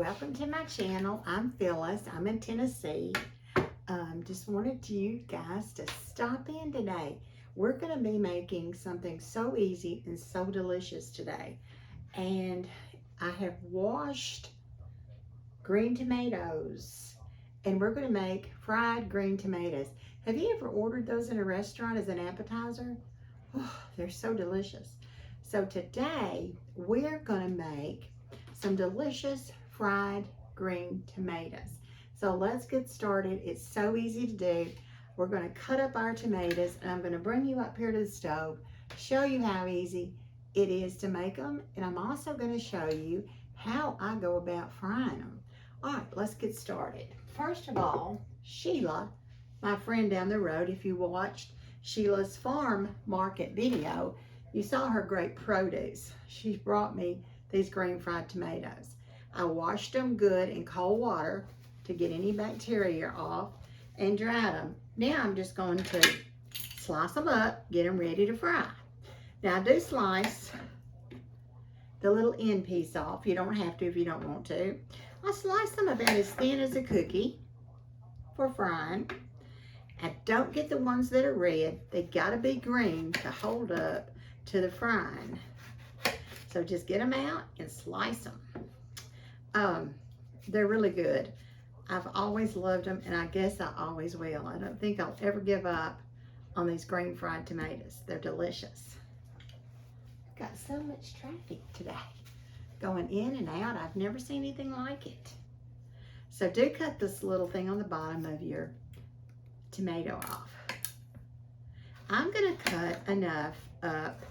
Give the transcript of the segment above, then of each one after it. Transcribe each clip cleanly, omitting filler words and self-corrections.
welcome to my channel. I'm Phyllis. I'm in Tennessee. Just wanted you guys to stop in today. We're going to be making something so easy and so delicious today. And I have washed green tomatoes, and we're going to make fried green tomatoes. Have you ever ordered those in a restaurant as an appetizer? Oh, they're so delicious. So today we're going to make some delicious fried green tomatoes. So let's get started. It's so easy to do. We're going to cut up our tomatoes, and I'm going to bring you up here to the stove, show you how easy it is to make them, and I'm also going to show you how I go about frying them. All right, let's get started. First of all, Sheila, my friend down the road, if you watched Sheila's farm market video, you saw her great produce. She brought me these green fried tomatoes. I washed them good in cold water to get any bacteria off and dried them. Now I'm just going to slice them up, get them ready to fry. Now I do slice the little end piece off. You don't have to if you don't want to. I slice them about as thin as a cookie for frying. I don't get the ones that are red. They gotta be green to hold up to the frying. So just get them out and slice them. They're really good. I've always loved them, and I guess I always will. I don't think I'll ever give up on these green fried tomatoes. They're delicious. Got so much traffic today going in and out. I've never seen anything like it. So do cut this little thing on the bottom of your tomato off. I'm gonna cut enough up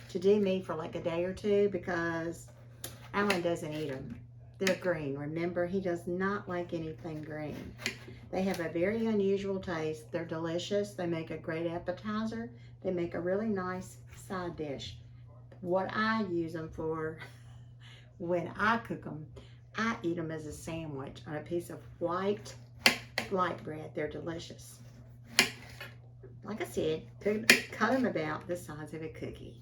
to do me for like a day or two because Alan doesn't eat them. They're green. Remember, he does not like anything green. They have a very unusual taste. They're delicious. They make a great appetizer. They make a really nice side dish. What I use them for when I cook them, I eat them as a sandwich on a piece of white light bread. They're delicious. Like I said, cut them about the size of a cookie.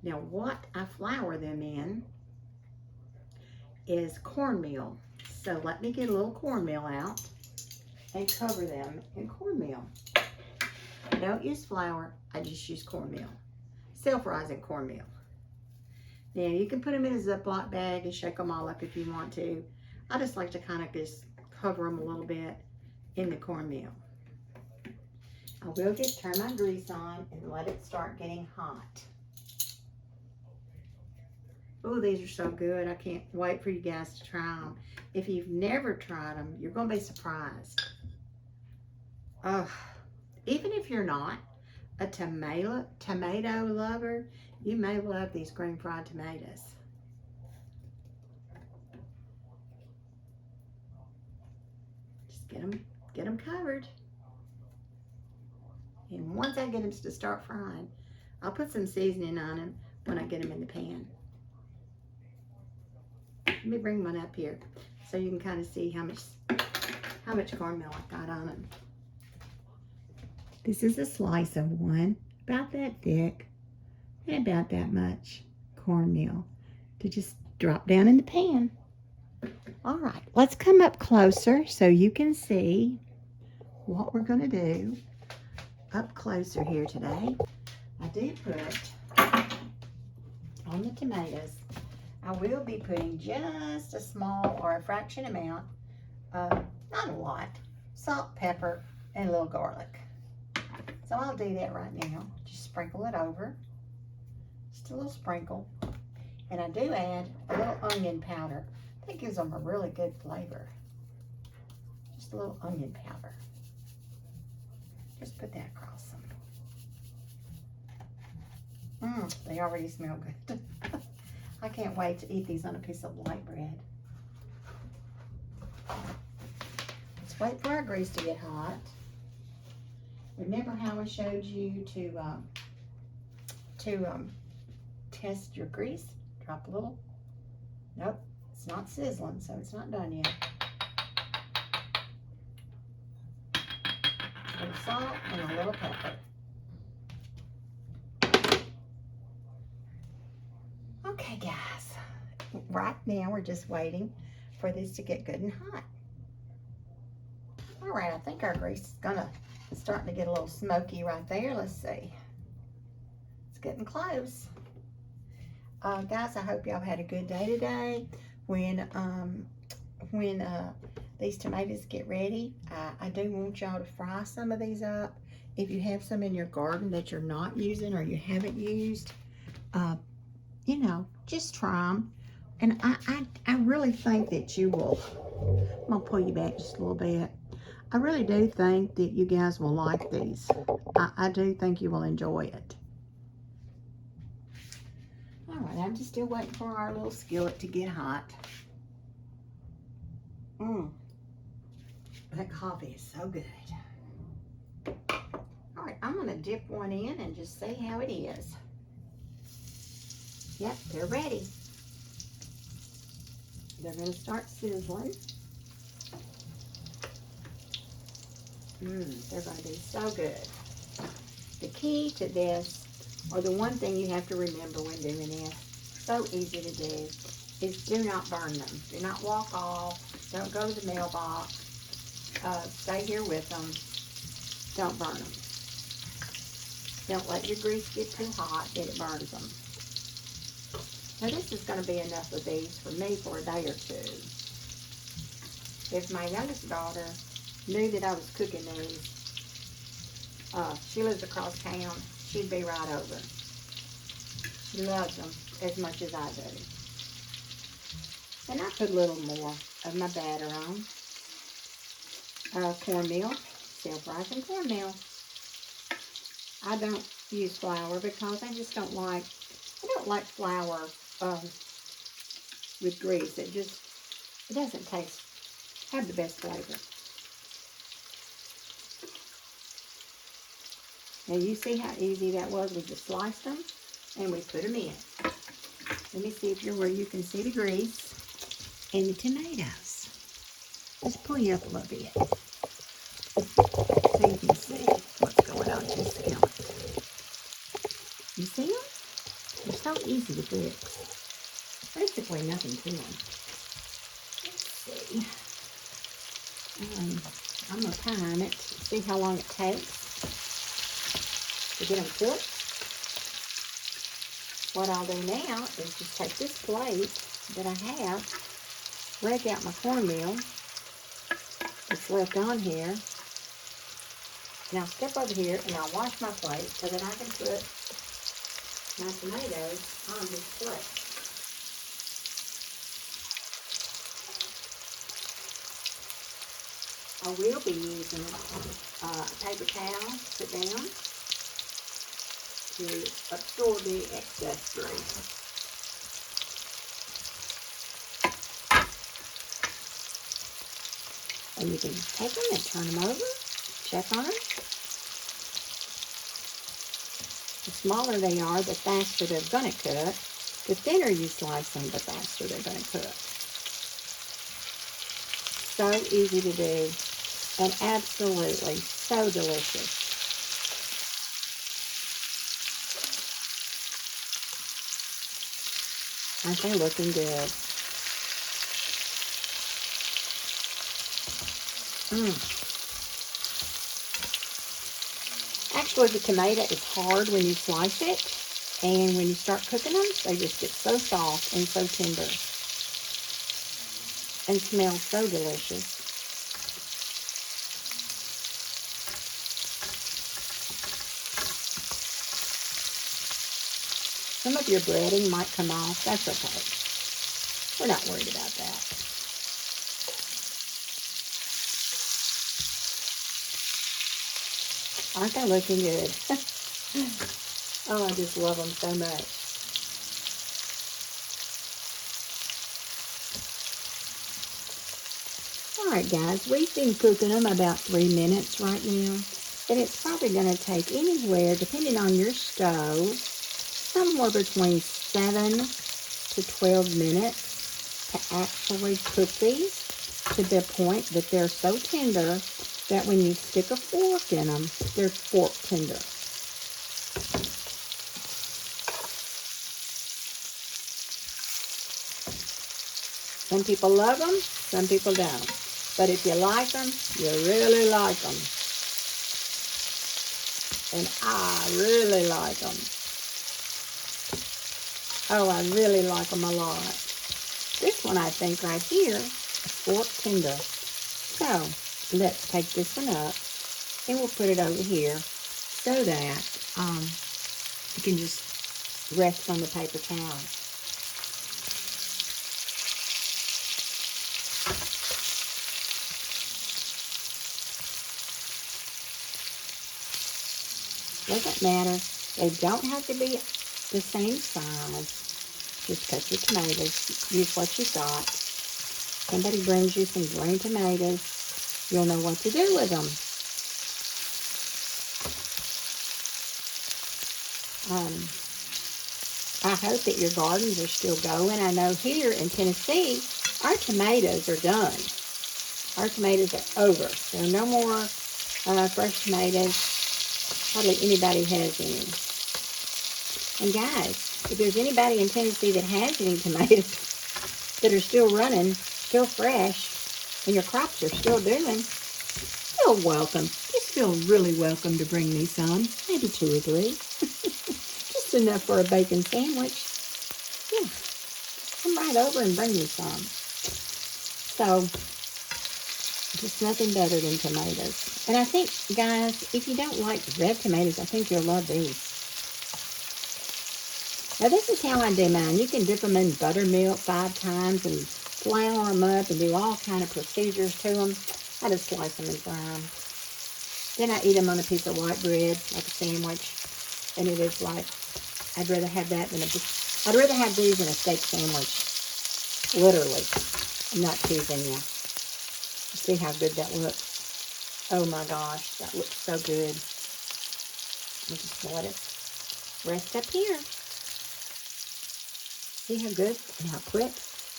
Now what I flour them in is cornmeal. So let me get a little cornmeal out and cover them in cornmeal. I don't use flour, I just use cornmeal. Self-rising cornmeal. Now you can put them in a Ziploc bag and shake them all up if you want to. I just like to kind of just cover them a little bit in the cornmeal. I will just turn my grease on and let it start getting hot. Oh, these are so good. I can't wait for you guys to try them. If you've never tried them, you're going to be surprised. Even if you're not a tomato lover, you may love these green fried tomatoes. Just get them covered. And once I get them to start frying, I'll put some seasoning on them when I get them in the pan. Let me bring one up here so you can kind of see how much cornmeal I've got on them. This is a slice of one, about that thick, and about that much cornmeal to just drop down in the pan. All right, let's come up closer so you can see what we're going to do up closer here today. I do put on the tomatoes, I will be putting just a small or a fraction amount of, not a lot, salt, pepper, and a little garlic. So I'll do that right now. Just sprinkle it over. Just a little sprinkle. And I do add a little onion powder. That gives them a really good flavor. Just a little onion powder. Just put that across them. They already smell good. I can't wait to eat these on a piece of white bread. Let's wait for our grease to get hot. Remember how I showed you to test your grease? Drop a little. Nope, it's not sizzling, so it's not done yet. A little salt and a little pepper. Okay, guys. right now we're just waiting for this to get good and hot. All right, I think our grease is starting to get a little smoky right there. Let's see. It's getting close. Guys, I hope y'all had a good day today. When these tomatoes get ready, I do want y'all to fry some of these up. If you have some in your garden that you're not using or you haven't used, you know, just try them. And I really think that you will. I'm gonna pull you back just a little bit. I really do think that you guys will like these. I do think you will enjoy it. All right, I'm just still waiting for our little skillet to get hot. That coffee is so good. All right, I'm gonna dip one in and just see how it is. Yep, they're ready. They're gonna start sizzling. They're gonna be so good. The key to this, or the one thing you have to remember when doing this, so easy to do, is do not burn them. Do not walk off. Don't go to the mailbox. Stay here with them. Don't burn them. Don't let your grease get too hot that it burns them. Now this is going to be enough of these for me for a day or two. If my youngest daughter knew that I was cooking these, she lives across town, she'd be right over. She loves them as much as I do. And I put a little more of my batter on. Cornmeal, self-rising cornmeal. I don't use flour because I just don't like, flour with grease. It doesn't have the best flavor. Now you see how easy that was? We just sliced them and we put them in. Let me see if you're where you can see the grease and the tomatoes. Let's pull you up a little bit so you can see what's going on in the skillet. You see them? They're so easy to fix. Basically nothing to them. Let's see. I'm going to time it. See how long it takes to get them cooked. What I'll do now is just take this plate that I have, break out my cornmeal that's left on here, and I'll step over here and I'll wash my plate so that I can put my tomatoes on this plate. I will be using a paper towel to put down to absorb the excess grease. And you can take them and turn them over, check on them. The smaller they are, the faster they're going to cook. The thinner you slice them, the faster they're going to cook. So easy to do and absolutely so delicious. Aren't they looking good? Actually, the tomato is hard when you slice it, and when you start cooking them, they just get so soft and so tender, and smell so delicious. Some of your breading might come off. That's okay. We're not worried about that. Aren't they looking good? Oh, I just love them so much. Alright guys, we've been cooking them about 3 minutes right now. And it's probably going to take anywhere, depending on your stove, somewhere between 7 to 12 minutes to actually cook these to the point that they're so tender that when you stick a fork in them, they're fork tender. Some people love them, some people don't. But if you like them, you really like them. And I really like them. Oh, I really like them a lot. This one, I think, right here, is fork tender. So, let's take this one up, and we'll put it over here so that you can just rest on the paper towel. Doesn't matter. They don't have to be the same size. Just cut your tomatoes. Use what you got. Somebody brings you some green tomatoes, you'll know what to do with them. I hope that your gardens are still going. I know here in Tennessee, our tomatoes are done. Our tomatoes are over. There are no more fresh tomatoes. Hardly anybody has any. And guys, if there's anybody in Tennessee that has any tomatoes that are still running, still fresh, and your crops are still doing, feel welcome. Just feel really welcome to bring me some. Maybe 2 or 3. Just enough for a bacon sandwich. Yeah, come right over and bring me some. So, just nothing better than tomatoes. And I think, guys, if you don't like red tomatoes, I think you'll love these. Now, this is how I do mine. You can dip them in buttermilk 5 times and flour them up and do all kind of procedures to them. I just slice them and fry them. Then I eat them on a piece of white bread, like a sandwich. And it is like, I'd rather have that than I'd rather have these than a steak sandwich. Literally. I'm not teasing you. See how good that looks? Oh my gosh, that looks so good. We'll just let it rest up here. See how good and how quick?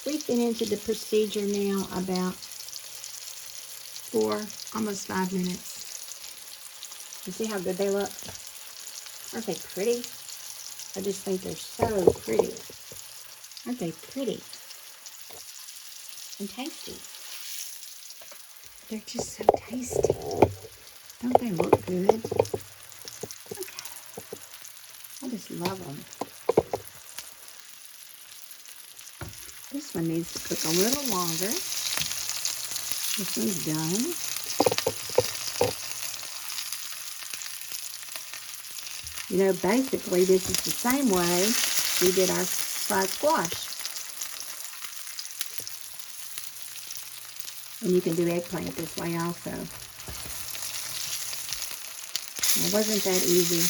We've been into the procedure now about 4, almost 5 minutes. You see how good they look? Aren't they pretty? I just think they're so pretty. Aren't they pretty? And tasty. They're just so tasty. Don't they look good? Look at them. I just love them. This one needs to cook a little longer. This one's done. You know, basically, this is the same way we did our fried squash. And you can do eggplant this way also. Now, wasn't that easy?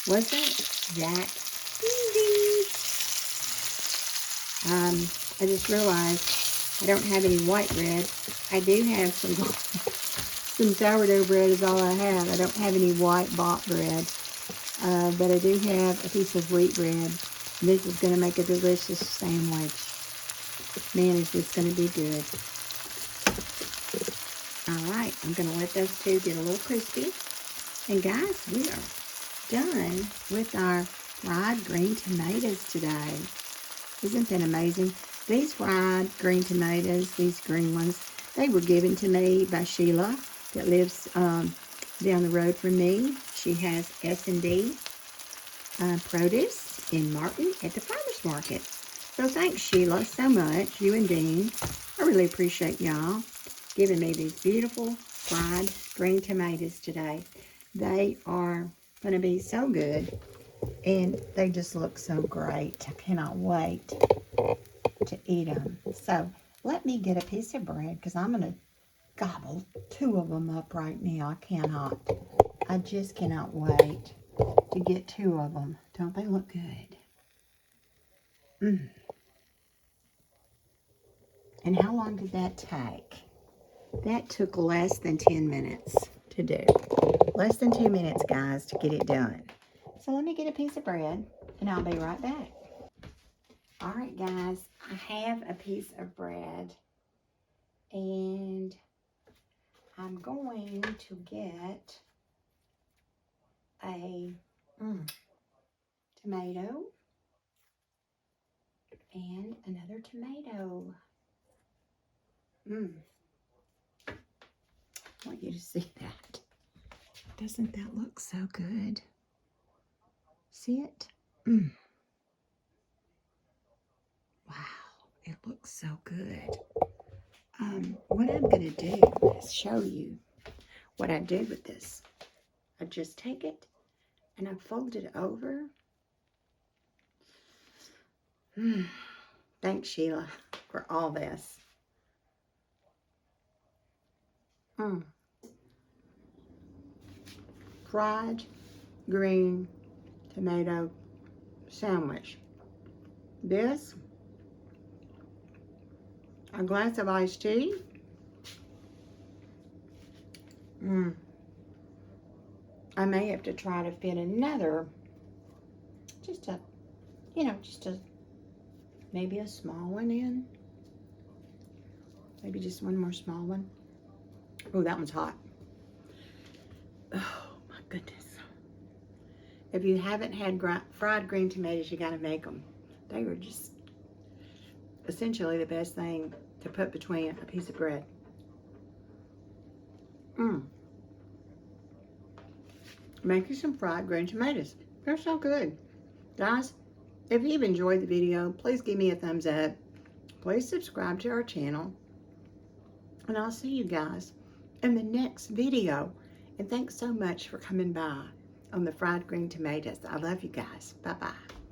Wasn't that easy? I just realized I don't have any white bread. I do have some sourdough bread is all I have. I don't have any white bought bread. But I do have a piece of wheat bread. This is going to make a delicious sandwich. Man, is this going to be good. Alright, I'm going to let those two get a little crispy. And guys, we are done with our fried green tomatoes today. Isn't that amazing? These fried green tomatoes, these green ones, they were given to me by Sheila that lives down the road from me. She has S&D produce in Martin at the farmer's market. So thanks, Sheila, so much. You and Dean. I really appreciate y'all giving me these beautiful fried green tomatoes today. They are going to be so good. And they just look so great. I cannot wait to eat them. So let me get a piece of bread because I'm going to gobble 2 of them up right now. I cannot. I just cannot wait to get 2 of them. Don't they look good? And how long did that take? That took less than 10 minutes to do. Less than 2 minutes, guys, to get it done. So let me get a piece of bread, and I'll be right back. All right, guys, I have a piece of bread, and I'm going to get a tomato, And another tomato. I want you to see that. Doesn't that look so good? See it? Wow, it looks so good. What I'm going to do is show you what I do with this. I just take it and I fold it over. Thanks, Sheila, for all this. Fried green tomato sandwich. This, a glass of iced tea. I may have to try to fit another, maybe a small one in. Maybe just one more small one. Oh, that one's hot. Oh, my goodness. If you haven't had fried green tomatoes, you got to make them. They were just essentially the best thing to put between a piece of bread. Making some fried green tomatoes. They're so good. Guys, if you've enjoyed the video, please give me a thumbs up. Please subscribe to our channel. And I'll see you guys in the next video. And thanks so much for coming by on the fried green tomatoes. I love you guys. Bye-bye.